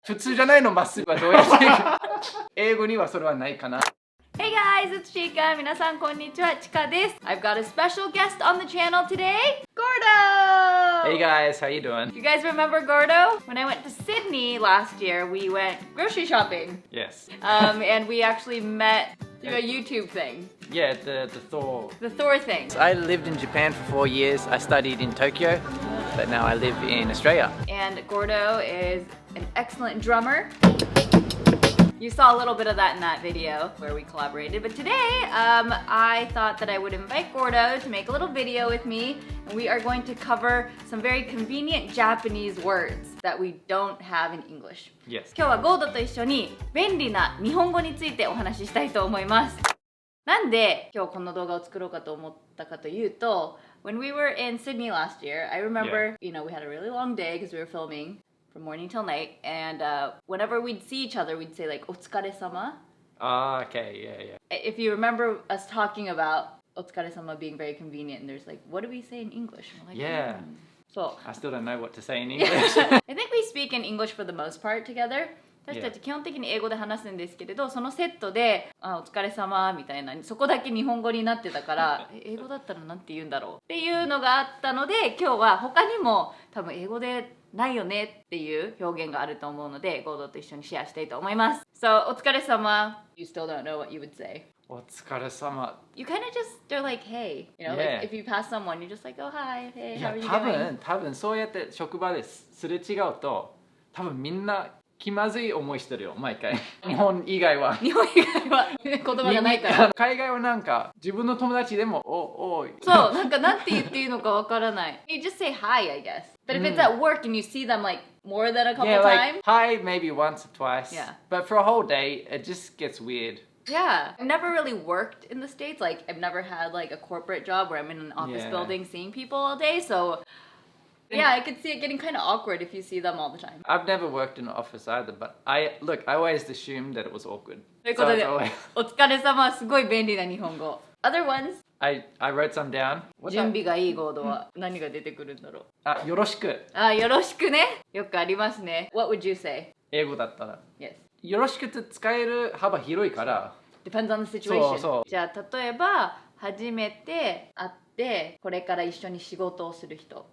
普通じゃないのまっすぐはどうやって英語にはそれはないかな。Hey guys, it's Chika. 皆さんこんにちは、Chika です。I've got a special guest on the channel today, Gordo! Hey guys, how you doing? You guys remember Gordo? When I went to Sydney last year, we went grocery shopping. Yes. And we actually met through a YouTube thing. Yeah, the Thor. The Thor thing. I lived in Japan for 4 years. I studied in Tokyo, but now I live in Australia. And Gordo is an excellent drummer. You saw a little bit of that in that video where we collaborated. But today, I thought that I would invite Gordo to make a little video with me. And we are going to cover some very convenient Japanese words that we don't have in English. Yes. 今日はゴードと一緒に便利な日本語についてお話ししたいと思います。なんで今日この動画を作ろうかと思ったかというと、when we were in Sydney last year, I remember, you know, we had a really long day because we were filming from morning till night, and whenever we'd see each other, we'd say like "otsukare-sama." Ah, okay, yeah. If you remember us talking about "otsukare-sama" being very convenient, and there's like, what do we say in English? And we're like, Yeah. So I still don't know what to say in English. I think we speak in English for the most part together. 私たち基本的に英語で話すんですけれど、そのセットで「お疲れ様みたいな、そこだけ日本語になってたから英語だったらなんて言うんだろうっていうのがあったので、今日は他にも多分英語でないよねっていう表現があると思うので、ゴードと一緒にシェアしたいと思います。So, お疲れ様 You still don't know what you would say. お疲れ様 You kind of just, they're like, hey. You know, Yeah. like if you pass someone, you're just like, oh, hi, hey, い how や are you 多 doing? 分そうやって職場ですれ違うと多分みんな気まずい思いしてるよ毎回日本以外は日本以外は言葉がないから海外はなんか自分の友達でもおいそう、なんかなんて言っていいのかわからない。You just say hi, I guess. But if it's at work and you see them like more than a couple Yeah, times. like hi maybe once or twice. Yeah. But for a whole day it just gets weird. Yeah. I've never really worked in the States. Like I've never had like a corporate job where I'm in an office Yeah. building seeing people all day. So yeah, I could see it getting kind of awkward if you see them all the time. I've never worked in an office either, but I always assumed that it was awkward. ということで、 So it's always- お疲れ様、すごい便利な日本語。Other ones? I wrote some down. What 準備がいいゴードは何が出てくるんだろう。あ、よろしく。あ、よろしくね。よくありますね。What would you say? 英語だったら。Yes. よろしくって使える幅広いから。Depends on the situation. そうじゃあ例えば初めて会ってこれから一緒に仕事をする人。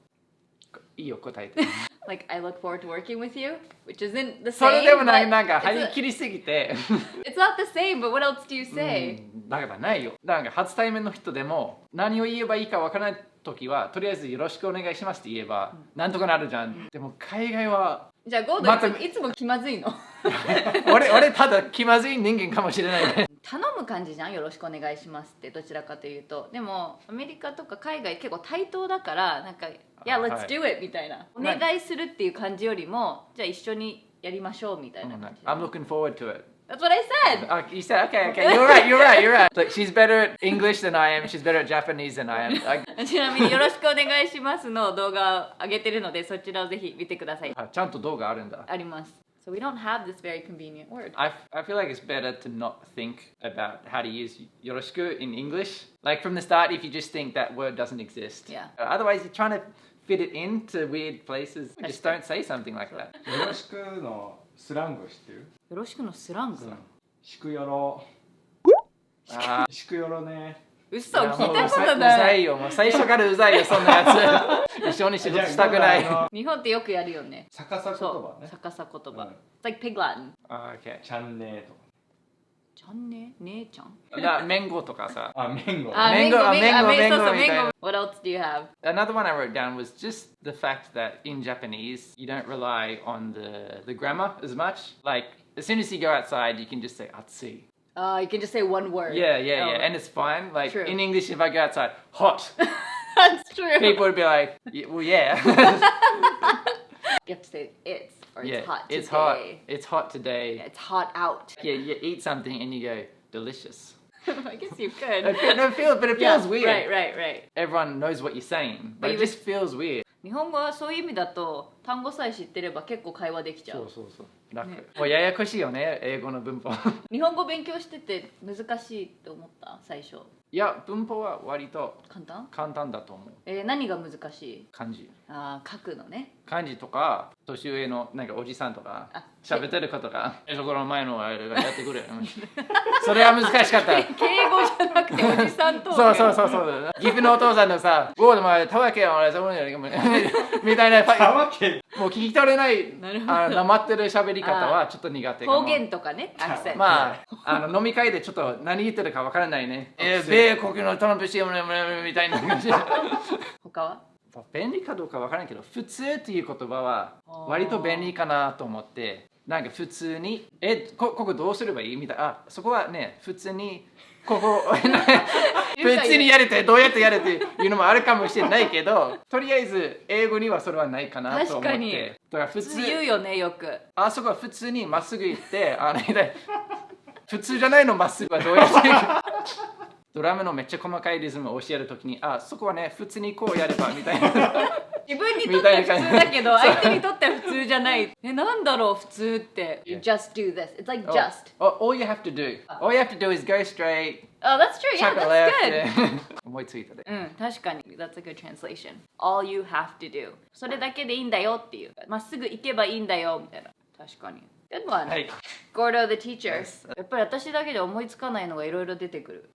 いいよ答えて。Like I look forward to working with you, which isn't the same. それでもない but なんか it's 張 a- り切りすぎて。It's not the same, but what else do you say? だからないよ。なんか初対面の人でも何を言えばいいかわからない時はとりあえずよろしくお願いしますって言えばなんとかなるじゃん。でも海外はじゃあゴードまたいつも気まずいの俺ただ気まずい人間かもしれないね。頼む感じじゃん、よろしくお願いしますってどちらかというと。でもアメリカとか海外結構対等だからなんか「Yeah, let's do it」みたいな、お願いするっていう感じよりもじゃあ一緒にやりましょうみたいな感じ。 I'm looking forward to it. That's what I said! You said okay. You're right. Like she's better at English than I am. She's better at Japanese than I am. ちなみによろしくお願いしますの動画を上げてるのでそちらをぜひ見てください。あちゃんと動画あるんだ。あります。So we don't have this very convenient word. I feel like it's better to not think about how to use yoroshiku in English. Like from the start, if you just think that word doesn't exist. Yeah. Otherwise, you're trying to fit it into weird places. Just don't say something like that. よろしくのスラング知ってる？よろしくのスラング。しくよろ。あしくよろね。嘘、聞いたこもううとざない。いよ。もう最初からうざいよ、そんなやつ。一緒に仕事したくない。日本ってよくやるよね。逆さ言葉ね。逆さ言葉。うん It's like pig Latin. Okay. ちゃんねとか。ちゃんね、姉ちゃん。メンゴとかさ。あ、メンゴ。あ、メンゴメンゴ、メンゴそうそう、みたいなメンゴ。What else do you have? Another one I wrote down was just the fact that in Japanese, you don't rely on the grammar as much. Like, as soon as you go outside, you can just say atsui. You can just say one word. Yeah, Oh. and it's fine. Like True. in English, if I go outside, hot, That's true. people would be like, well, yeah, You have to say it's or yeah, it's hot today. it's hot, it's hot today. It's hot out. Yeah, you eat something and you go delicious. I guess you could. But it feels Yeah, weird. Right. Everyone knows what you're saying, but But it you just feels weird. 日本語はそういう意味だと単語さえ知ってれば結構会話できちゃう。そう楽、ねもうややこしいよね英語の文法日本語勉強してて難しいって思った最初。いや文法は割と簡単だと思う。何が難しい？漢字書くのね。漢字とか年上のなんかおじさんとか喋ってることがそこの前のあれがやってくれそれは難しかった敬語じゃなくておじさんとそう岐阜のお父さんのさ「ゴールまでたわけよ俺そういうのみたいなたわけもう聞き取れないなるほどなまってる喋り方はちょっと苦手かも。方言とかねアクセント。まあ飲み会でちょっと何言ってるかわからないね米国のトランプ CM みたいな感じ他は？便利かどうかわからないけど普通っていう言葉は割と便利かなと思ってなんか普通にここどうすればいいみたいなそこはね普通にここ普通にやれてどうやってやれていうのもあるかもしれないけどとりあえず英語にはそれはないかなと思って。確かにだから普普通言うよねよく。あそこは普通にまっすぐ行って普通じゃないのまっすぐはどうやってドラムのめっちゃ細かいリズムを教えるときにそこはね普通にこうやればみたいな自分にとっては普通だけど相手にとっては普通じゃない。なんだろう普通って。You just do this. It's like just. All you have to do is go straight. Oh, that's true. Yeah, Chuck a that's left. good. 思いついたで。確かに。That's a good translation. All you have to do. それだけでいいんだよっていう。まっすぐ行けばいいんだよみたいな。確かに。Good one. はい。Gordo the teacher. やっぱり私だけで思いつかないのがいろいろ出てくる。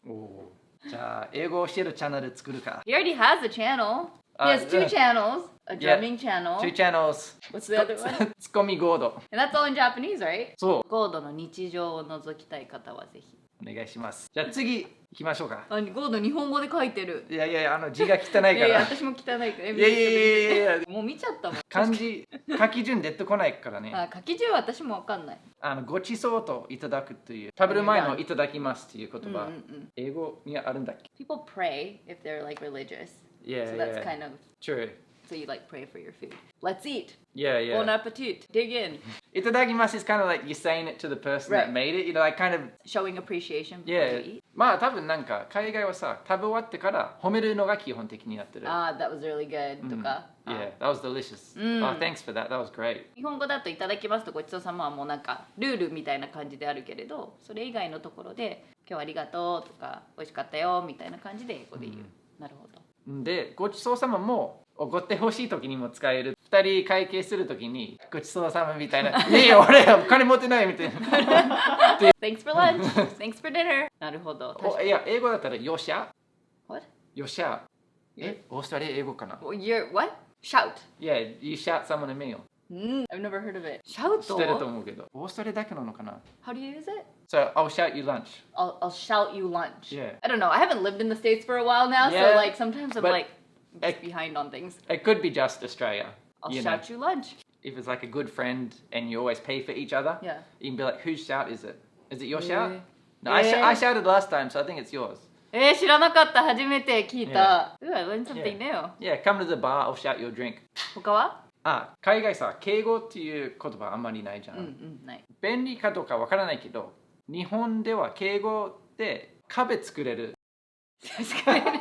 じゃあ英語を教えるチャンネル作るか。He already has a channel. He has two channels. A drumming channel. Two channels. What's the other one? ツッコミゴード。And that's all in Japanese, right? そう。ゴードの日常を覗きたい方はぜひ。お願いします。じゃあ次行きましょうか。ゴード日本語で書いてる。いや字が汚いから。いや私も汚いから。いやもう見ちゃったもん。漢字書き順出てこないからね。書き順は私もわかんない。ごちそうといただくという食べる前のいただきますという言葉、英語にあるんだっけ？ People pray if they're like religious. Yeah, so that's kind of true. So you like pray for your food. Let's eat. Yeah. Bon appetit. Dig in. いただきます is kind of like you're saying it to the person that made it. You know, like kind of showing appreciation before you eat. まあ多分なんか海外はさ食べ終わってから褒めるのが基本的になってる。that was really good とか。Yeah, that was delicious. Oh, thanks for that. That was great. 日本語だといただきますとごちそうさまはもうなんかルールみたいな感じであるけれど、それ以外のところで今日はありがとうとか美味しかったよみたいな感じで英語で言う。なるほど。でごちそうさまもおごってほしい時にも使える。2人会計する時にごちそうさまみたいな。いや俺お金持ってないみたいな。Thanks for lunch. Thanks for dinner. なるほど。いや英語だったらよっしゃ。What? よっしゃ。オーストラリア英語かな。You're what? Shout. Yeah, you shout someone a meal. I've never heard of it. Shout? 知ってると思うけど。オーストラリアだけなのかな。How do you use it? So I'll shout you lunch. I'll shout you lunch. Yeah. I don't know. I haven't lived in the States for a while now, Yeah, so like sometimes I'm but- like just behind on things. It could be just Australia. I'll you shout know. you lunch. If it's like a good friend and you always pay for each other, Yeah. you can be like, whose shout is it? Is it your shout? No, Yeah. I shouted last time, so I think it's yours. 知らなかった。初めて聞いた。Ooh, I learned something new. Yeah, come to the bar, I'll shout your drink. 他は？海外さ、敬語っていう言葉あんまりないじゃん。ない。便利かどうかわからないけど、日本では敬語で壁作れる。確かに。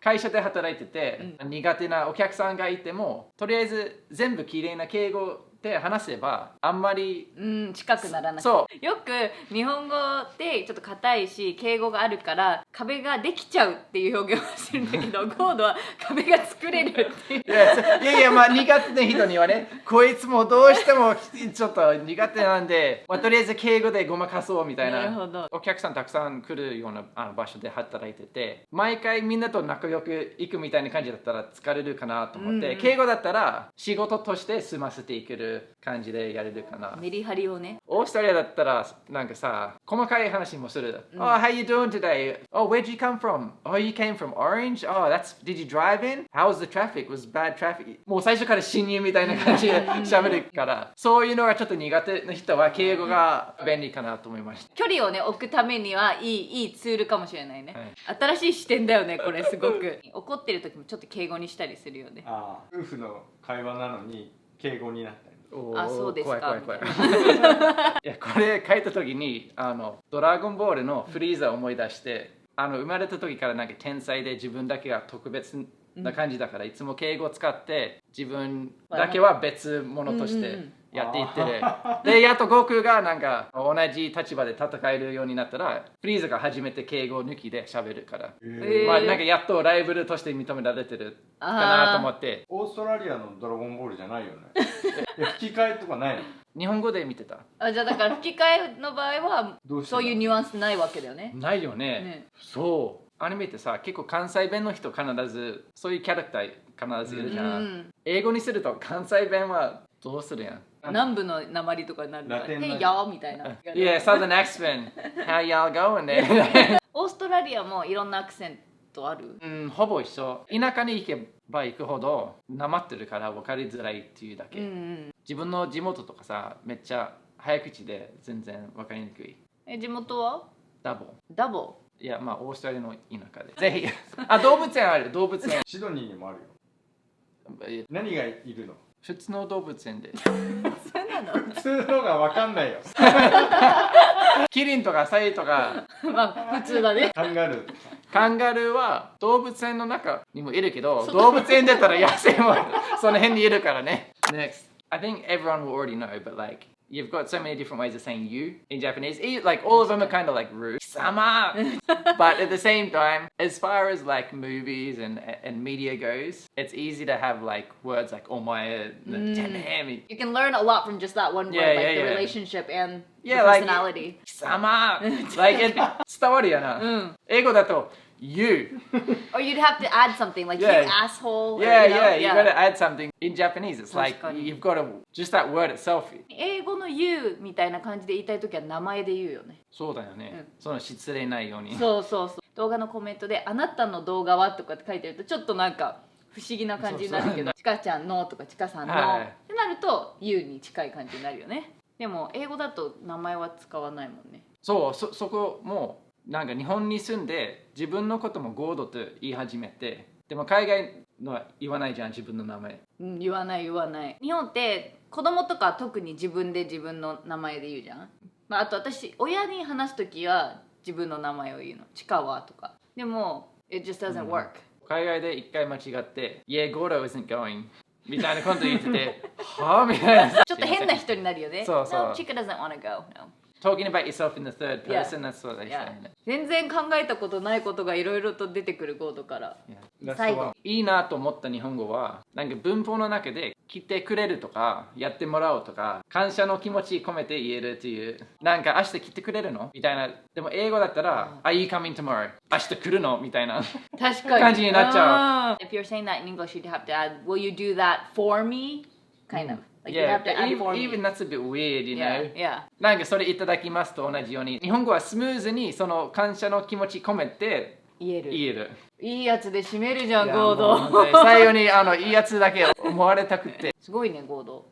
会社で働いてて、苦手なお客さんがいてもとりあえず全部きれいな敬語で話せばあんまり近くならない。そよく日本語ってちょっと硬いし敬語があるから壁ができちゃうっていう表現をしてるんだけどゴードは壁が作れるっていう。いやまあ苦手な人にはねこいつもどうしてもちょっと苦手なんで、とりあえず敬語でごまかそうみたいな。なるほど。お客さんたくさん来るような場所で働いてて毎回みんなと仲良く行くみたいな感じだったら疲れるかなと思って、敬語だったら仕事として済ませていける感じでやれるかな。メリハリをね。オーストラリアだったらなんかさ細かい話もする。Oh, how you doing today? Oh, where'd you come from? Oh, you came from Orange? Oh, did you drive in? How was the traffic? Was bad traffic? もう最初から親友みたいな感じで喋るからそういうのがちょっと苦手な人は敬語が便利かなと思いました。距離をね置くためにはいいツールかもしれないね、新しい視点だよねこれすごく。怒ってる時もちょっと敬語にしたりするよね。夫婦の会話なのに敬語になったり。そうですか。怖い。いやこれ書いた時にドラゴンボールのフリーザを思い出して生まれた時からなんか天才で自分だけが特別な感じだから、いつも敬語を使って自分だけは別物としてやっていってる。で、やっと悟空がなんか同じ立場で戦えるようになったら、フリーザが初めて敬語抜きで喋るから、まあなんかやっとライバルとして認められてるかなと思って。オーストラリアのドラゴンボールじゃないよね。吹き替えとかないの？日本語で見てた。じゃあだから吹き替えの場合はそういうニュアンスないわけだよね。ないよね。そう。アニメってさ、結構関西弁の人必ずそういうキャラクター必ずいるじゃん。英語にすると関西弁はどうするやん。南部の訛とかになるから「Hey y'all」みたいな。Yeah, Southern accent. How y'all going there? オーストラリアもいろんなアクセントある？ほぼ一緒。田舎に行けば行くほどなまってるから分かりづらいっていうだけ。自分の地元とかさ、めっちゃ早口で全然分かりにくい。地元は？ダボ。ダボ？いや、まあオーストラリアの田舎で。ぜひ。動物園ある、動物園。シドニーにもあるよ。何がいるの？普通の動物園で。普通のが分かんないよ。キリンとかサイとか。まあ普通だね。カンガルーとか。カンガルーは動物園の中にもいるけど、動物園出たら野生もその辺にいるからね。Next. I think everyone will already know, but like, you've got so many different ways of saying you in Japanese. Like all of them are kind of like rude. Sama! But at the same time, as far as like movies and media goes, it's easy to have like words like omae, teme. You can learn a lot from just that one word, like the relationship and the personality. Sama! Like it 伝わるよな。英語だと you. Or you'd have to add something like you asshole. Yeah, you gotta add something. In Japanese, it's like you've got to, just that word itself. 英語の you みたいな感じで言いたいときは名前で言うよね。そうだよね。その失礼ないように。そうそうそう。動画のコメントであなたの動画はとかって書いてるとちょっとなんか不思議な感じになるけど、ちかちゃんのとかちかさんのってなると you に近い感じになるよね。でも英語だと名前は使わないもんね。そこもなんか日本に住んで自分のこともゴードと言い始めて、でも海外のは言わないじゃん、自分の名前。言わない。日本って子供とか特に自分で自分の名前で言うじゃん。まあ、あと私親に話すときは自分の名前を言うの。チカワとか。でも it just doesn't work。海外で一回間違って「Yeah, Gordo isn't going」みたいなこと言ってて「はぁ?」みたいな。ちょっと変な人になるよね。そうそう。No, Chika doesn't want to go. No. Talking about yourself in the third person, that's what they say. 全然考えたことないことがいろいろと出てくるゴードから。最後いいなと思った日本語はなんか文法の中で来てくれるとかやってもらうとか感謝の気持ち込めて言えるっていう、なんか明日来てくれるのみたいな。でも英語だったら Are you coming tomorrow? 明日来るのみたいな感じになっちゃう。If you're saying that in English, you'd have to add, Will you do that for me? Kind of. Like you have to add for me. Even that's a bit weird, you know? Yeah. なんかそれいただきますと同じように日本語はスムーズにその感謝の気持ち込めて言える。いいやつで締めるじゃん、ゴード。最後にいいやつだけ思われたくて。すごいね、ゴード。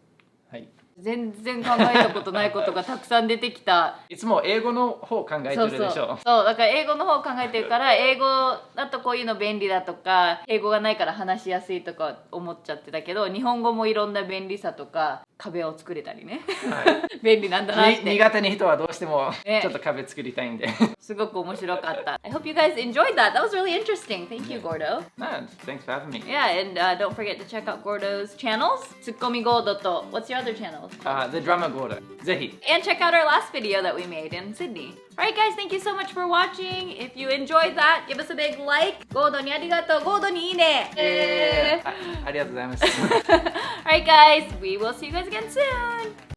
はい。全然考えたことないことがたくさん出てきた。いつも英語の方考えてるでしょ。そうだから英語の方考えてるから英語だとこういうの便利だとか英語がないから話しやすいとか思っちゃってたけど、日本語もいろんな便利さとか壁を作れたりね、便利なんだなって。苦手な人はどうしてもちょっと壁作りたいんで、すごく面白かった。I hope you guys enjoyed that. That was really interesting. Thank you, Gordo. Thanks for having me. Yeah, and don't forget to check out Gordo's channels. ツッコミゴードと What's your other channel? The Drama Gordo. ぜひ。And check out our last video that we made in Sydney. Alright guys, thank you so much for watching. If you enjoyed that, give us a big like. ゴードにありがとう。ゴードにいいね。ありがとうございます。Alright guys, we will see you guys again soon.